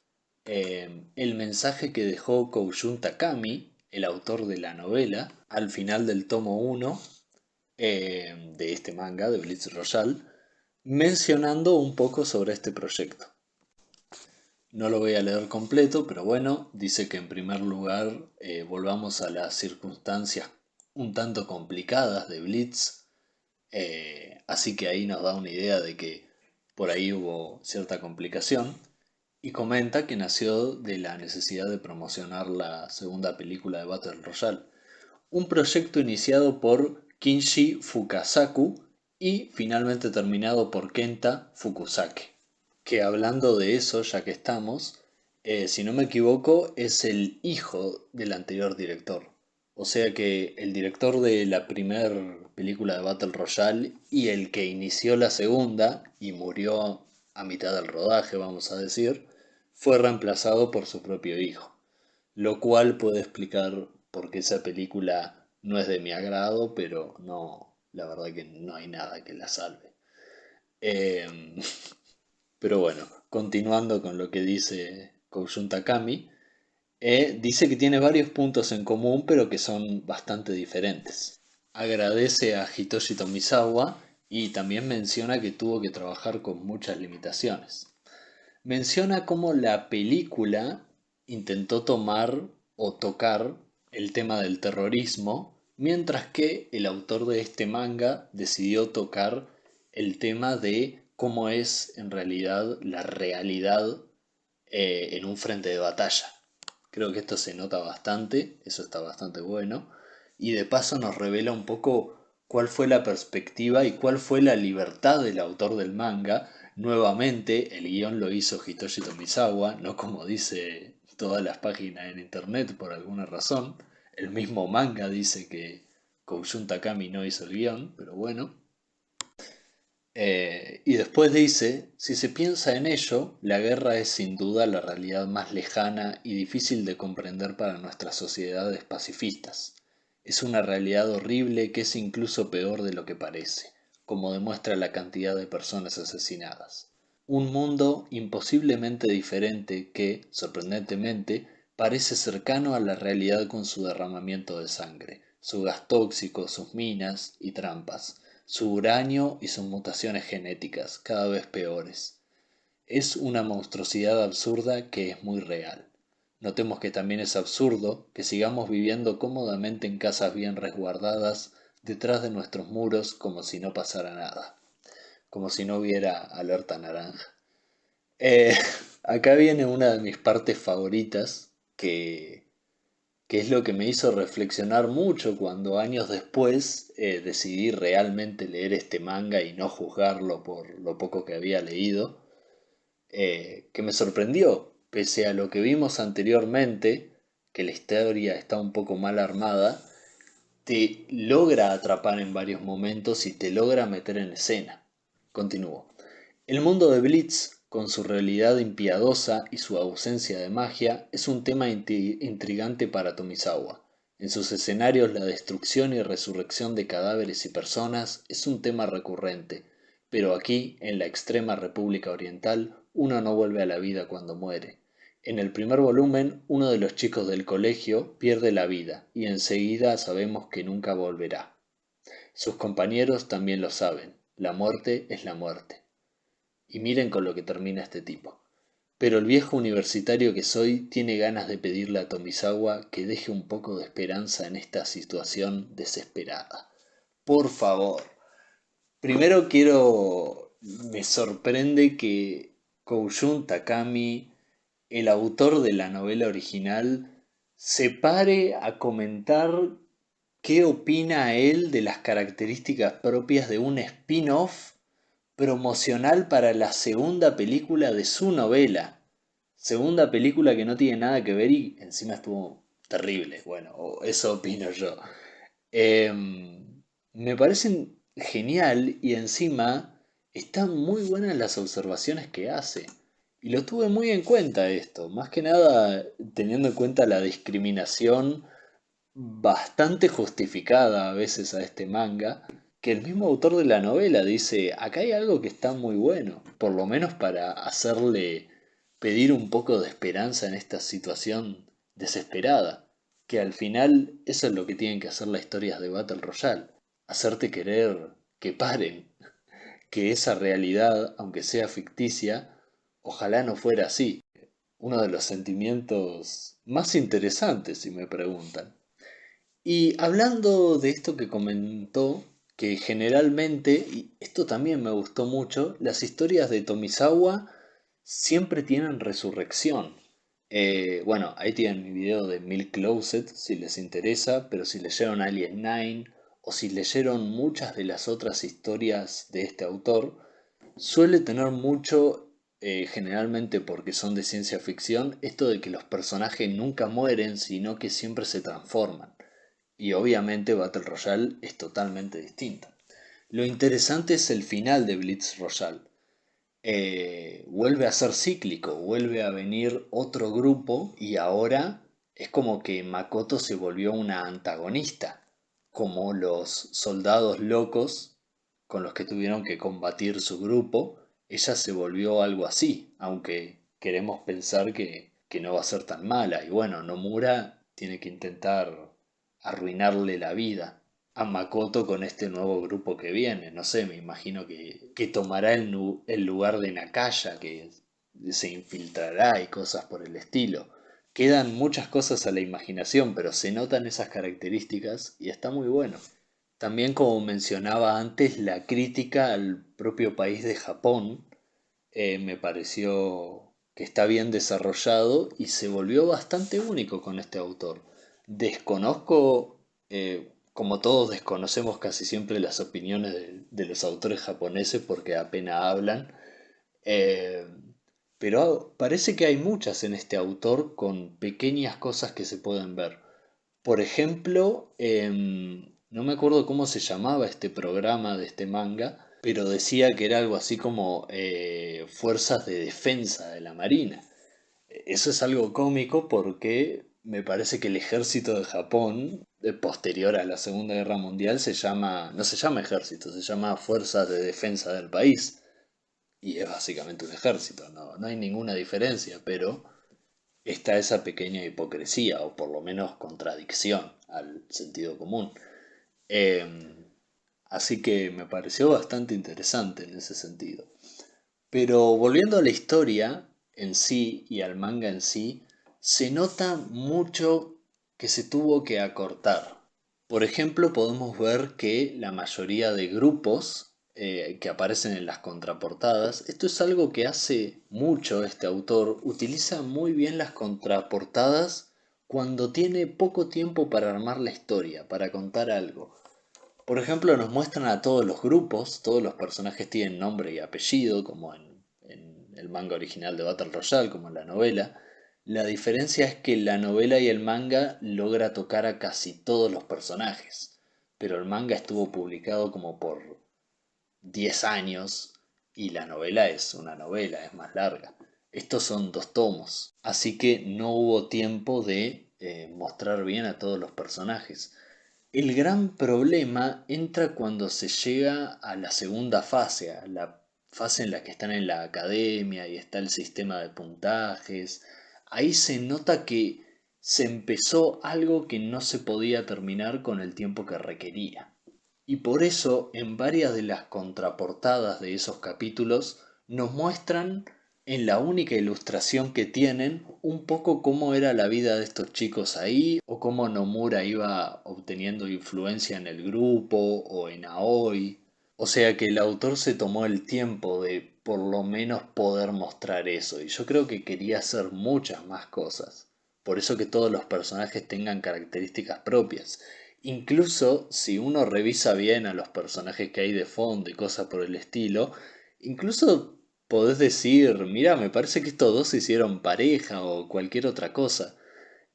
el mensaje que dejó Koujun Takami, el autor de la novela, al final del tomo 1 de este manga, de Blitz Royale, mencionando un poco sobre este proyecto. No lo voy a leer completo, pero bueno, dice que en primer lugar volvamos a las circunstancias un tanto complicadas de Blitz, así que ahí nos da una idea de que por ahí hubo cierta complicación, y comenta que nació de la necesidad de promocionar la segunda película de Battle Royale, un proyecto iniciado por Kinshi Fukasaku y finalmente terminado por Kenta Fukusake, que hablando de eso, ya que estamos, si no me equivoco, es el hijo del anterior director. O sea que el director de la primera película de Battle Royale y el que inició la segunda y murió a mitad del rodaje, vamos a decir, fue reemplazado por su propio hijo. Lo cual puede explicar por qué esa película no es de mi agrado, pero no, la verdad que no hay nada que la salve. Em, pero bueno, continuando con lo que dice Koujun Takami, dice que tiene varios puntos en común, pero que son bastante diferentes. Agradece a Hitoshi Tomisawa y también menciona que tuvo que trabajar con muchas limitaciones. Menciona cómo la película intentó tomar o tocar el tema del terrorismo, mientras que el autor de este manga decidió tocar el tema de cómo es en realidad la realidad en un frente de batalla. Creo que esto se nota bastante, eso está bastante bueno. Y de paso nos revela un poco cuál fue la perspectiva y cuál fue la libertad del autor del manga. Nuevamente, el guión lo hizo Hitoshi Tomisawa, no como dice todas las páginas en internet por alguna razón. El mismo manga dice que Koujun Takami no hizo el guión, pero bueno. Y después dice, si se piensa en ello, la guerra es sin duda la realidad más lejana y difícil de comprender para nuestras sociedades pacifistas. Es una realidad horrible que es incluso peor de lo que parece, como demuestra la cantidad de personas asesinadas. Un mundo imposiblemente diferente que, sorprendentemente, parece cercano a la realidad con su derramamiento de sangre, su gas tóxico, sus minas y trampas, su uranio y sus mutaciones genéticas, cada vez peores. Es una monstruosidad absurda que es muy real. Notemos que también es absurdo que sigamos viviendo cómodamente en casas bien resguardadas detrás de nuestros muros como si no pasara nada, como si no hubiera alerta naranja. Eh, Acá viene una de mis partes favoritas, que es lo que me hizo reflexionar mucho cuando años después decidí realmente leer este manga y no juzgarlo por lo poco que había leído, que me sorprendió, pese a lo que vimos anteriormente, que la historia está un poco mal armada, te logra atrapar en varios momentos y te logra meter en escena. Continúo. El mundo de Blitz, con su realidad impiadosa y su ausencia de magia, es un tema intrigante para Tomisawa. En sus escenarios, la destrucción y resurrección de cadáveres y personas es un tema recurrente, pero aquí, en la extrema República Oriental, uno no vuelve a la vida cuando muere. En el primer volumen, uno de los chicos del colegio pierde la vida y enseguida sabemos que nunca volverá. Sus compañeros también lo saben. La muerte es la muerte. Y miren con lo que termina este tipo. Pero el viejo universitario que soy tiene ganas de pedirle a Tomisawa que deje un poco de esperanza en esta situación desesperada. Por favor. Primero me sorprende que Koujun Takami, el autor de la novela original, se pare a comentar qué opina él de las características propias de un spin-off promocional para la segunda película de su novela. Segunda película que no tiene nada que ver y encima estuvo terrible. Bueno, o eso opino yo. Me parecen genial y encima están muy buenas las observaciones que hace. Y lo tuve muy en cuenta esto, más que nada teniendo en cuenta la discriminación bastante justificada a veces a este manga, que el mismo autor de la novela dice, acá hay algo que está muy bueno, por lo menos para hacerle pedir un poco de esperanza en esta situación desesperada, que al final eso es lo que tienen que hacer las historias de Battle Royale, hacerte querer que paren, que esa realidad, aunque sea ficticia, ojalá no fuera así. Uno de los sentimientos más interesantes, si me preguntan. Y hablando de esto que comentó, que generalmente, y esto también me gustó mucho, las historias de Tomisawa siempre tienen resurrección. Bueno, ahí tienen mi video de Milk Closet si les interesa, pero si leyeron Alien Nine o si leyeron muchas de las otras historias de este autor, suele tener mucho, generalmente porque son de ciencia ficción, esto de que los personajes nunca mueren, sino que siempre se transforman. Y obviamente Battle Royale es totalmente distinta. Lo interesante es el final de Blitz Royale. Vuelve a ser cíclico, vuelve a venir otro grupo y ahora es como que Makoto se volvió una antagonista, como los soldados locos con los que tuvieron que combatir su grupo, ella se volvió algo así, aunque queremos pensar que no va a ser tan mala. Y bueno, Nomura tiene que intentar arruinarle la vida a Makoto con este nuevo grupo que viene. No sé, me imagino que tomará el lugar de Nakaya, que se infiltrará y cosas por el estilo. Quedan muchas cosas a la imaginación, pero se notan esas características y está muy bueno. También, como mencionaba antes, la crítica al propio país de Japón me pareció que está bien desarrollado y se volvió bastante único con este autor. Desconozco, como todos desconocemos casi siempre las opiniones de los autores japoneses porque apenas hablan, eh, pero parece que hay muchas en este autor con pequeñas cosas que se pueden ver. Por ejemplo, no me acuerdo cómo se llamaba este programa de este manga, pero decía que era algo así como Fuerzas de Defensa de la Marina. Eso es algo cómico porque me parece que el ejército de Japón, posterior a la Segunda Guerra Mundial, no se llama ejército, se llama Fuerzas de Defensa del país. Y es básicamente un ejército, no hay ninguna diferencia, pero está esa pequeña hipocresía, o por lo menos contradicción al sentido común. Em, Así que me pareció bastante interesante en ese sentido. Pero volviendo a la historia en sí y al manga en sí, se nota mucho que se tuvo que acortar. Por ejemplo, podemos ver que la mayoría de grupos que aparecen en las contraportadas, esto es algo que hace mucho este autor, utiliza muy bien las contraportadas cuando tiene poco tiempo para armar la historia, para contar algo. Por ejemplo, nos muestran a todos los grupos, todos los personajes tienen nombre y apellido, como en el manga original de Battle Royale, como en la novela. La diferencia es que la novela y el manga logra tocar a casi todos los personajes, pero el manga estuvo publicado como por 10 años y la novela es una novela, es más larga. Estos son 2 tomos, así que no hubo tiempo de mostrar bien a todos los personajes. El gran problema entra cuando se llega a la segunda fase, a la fase en la que están en la academia y está el sistema de puntajes. Ahí se nota que se empezó algo que no se podía terminar con el tiempo que requería. Y por eso en varias de las contraportadas de esos capítulos nos muestran en la única ilustración que tienen un poco cómo era la vida de estos chicos ahí o cómo Nomura iba obteniendo influencia en el grupo o en Aoi. O sea que el autor se tomó el tiempo de por lo menos poder mostrar eso y yo creo que quería hacer muchas más cosas. Por eso que todos los personajes tengan características propias. Incluso si uno revisa bien a los personajes que hay de fondo y cosas por el estilo, incluso podés decir, mira, me parece que estos dos se hicieron pareja o cualquier otra cosa.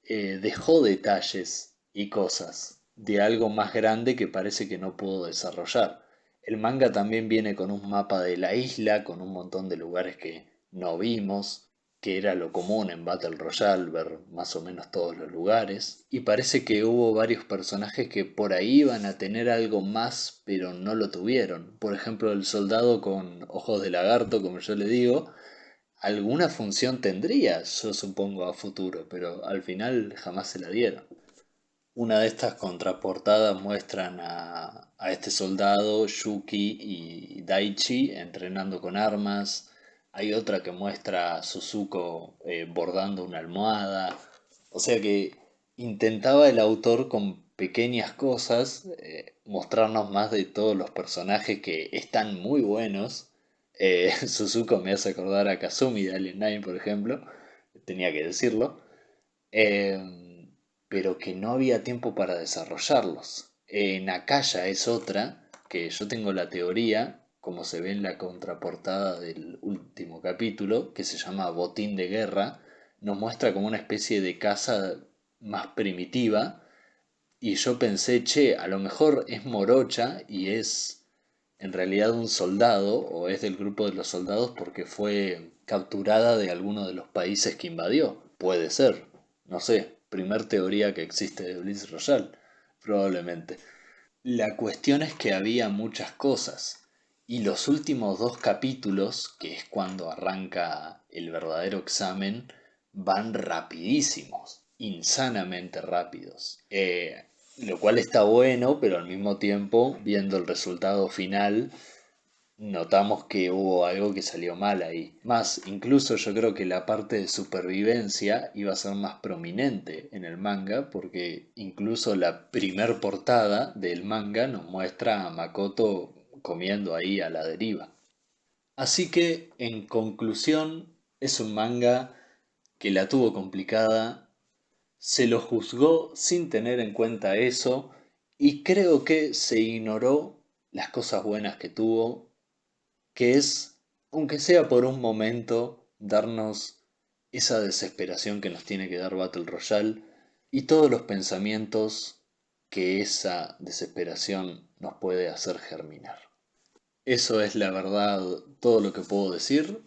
Dejó detalles y cosas de algo más grande que parece que no pudo desarrollar. El manga también viene con un mapa de la isla, con un montón de lugares que no vimos, que era lo común en Battle Royale, ver más o menos todos los lugares. Y parece que hubo varios personajes que por ahí iban a tener algo más, pero no lo tuvieron. Por ejemplo, el soldado con ojos de lagarto, como yo le digo, alguna función tendría, yo supongo, a futuro, pero al final jamás se la dieron. Una de estas contraportadas muestran a este soldado, Yuki y Daichi entrenando con armas. Hay otra que muestra a Suzuko bordando una almohada. O sea que intentaba el autor con pequeñas cosas mostrarnos más de todos los personajes que están muy buenos. Suzuko me hace acordar a Kazumi de Alien Nine, por ejemplo. Tenía que decirlo. Pero que no había tiempo para desarrollarlos. Nakaya es otra, que yo tengo la teoría, como se ve en la contraportada del último capítulo, que se llama Botín de Guerra, nos muestra como una especie de casa más primitiva, y yo pensé, che, a lo mejor es morocha y es en realidad un soldado, o es del grupo de los soldados porque fue capturada de alguno de los países que invadió. Puede ser, no sé, primer teoría que existe de Blitz Royale, probablemente. La cuestión es que había muchas cosas, y los últimos 2 capítulos, que es cuando arranca el verdadero examen, van rapidísimos, insanamente rápidos. Lo cual está bueno, pero al mismo tiempo, viendo el resultado final, notamos que hubo algo que salió mal ahí. Más, incluso yo creo que la parte de supervivencia iba a ser más prominente en el manga, porque incluso la primer portada del manga nos muestra a Makoto comiendo ahí a la deriva. Así que, en conclusión, Es un manga que la tuvo complicada, se lo juzgó sin tener en cuenta eso y creo que se ignoró las cosas buenas que tuvo, que es, aunque sea por un momento, darnos esa desesperación que nos tiene que dar Battle Royale y todos los pensamientos que esa desesperación nos puede hacer germinar. Eso es la verdad, todo lo que puedo decir.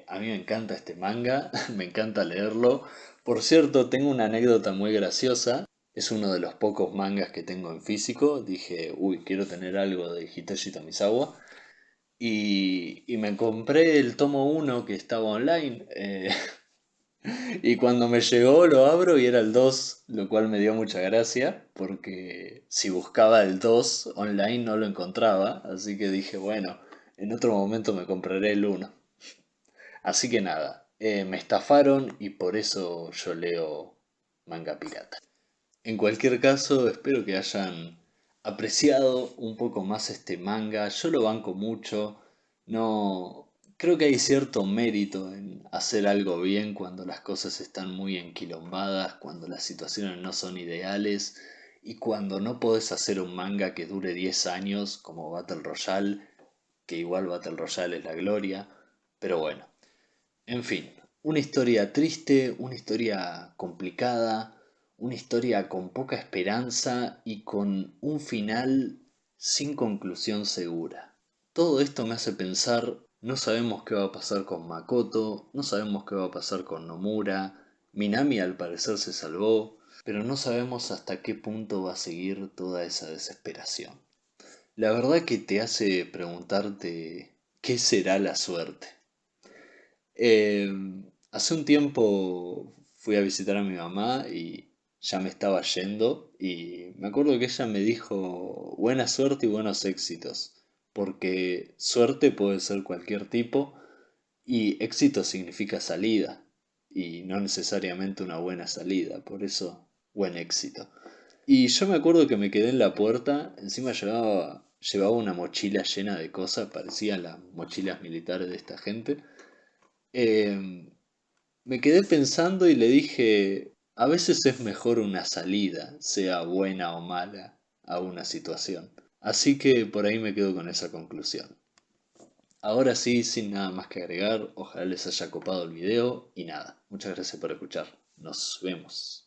A mí me encanta este manga, me encanta leerlo. Por cierto, tengo una anécdota muy graciosa. Es uno de los pocos mangas que tengo en físico. Dije, uy, quiero tener algo de Hitoshi Tomisawa. Y me compré el tomo uno que estaba online. Y cuando me llegó lo abro y era el 2, lo cual me dio mucha gracia, porque si buscaba el 2 online no lo encontraba, así que dije, bueno, en otro momento me compraré el uno. Así que nada, me estafaron y por eso yo leo manga pirata. En cualquier caso, espero que hayan apreciado un poco más este manga. Yo lo banco mucho. No, creo que hay cierto mérito en hacer algo bien cuando las cosas están muy enquilombadas, cuando las situaciones no son ideales y cuando no podés hacer un manga que dure 10 años como Battle Royale, que igual Battle Royale es la gloria. Pero bueno, en fin, una historia triste, una historia complicada, una historia con poca esperanza y con un final sin conclusión segura. Todo esto me hace pensar, no sabemos qué va a pasar con Makoto, no sabemos qué va a pasar con Nomura, Minami al parecer se salvó, pero no sabemos hasta qué punto va a seguir toda esa desesperación. La verdad que te hace preguntarte qué será la suerte. Eh, Hace un tiempo fui a visitar a mi mamá y ya me estaba yendo y me acuerdo que ella me dijo buena suerte y buenos éxitos, porque suerte puede ser cualquier tipo y éxito significa salida y no necesariamente una buena salida, por eso buen éxito. Y yo me acuerdo que me quedé en la puerta, encima llevaba una mochila llena de cosas, parecían las mochilas militares de esta gente. Em, Me quedé pensando y le dije, a veces es mejor una salida, sea buena o mala, a una situación. Así que por ahí me quedo con esa conclusión. Ahora sí, sin nada más que agregar, ojalá les haya copado el video y nada, muchas gracias por escuchar. Nos vemos.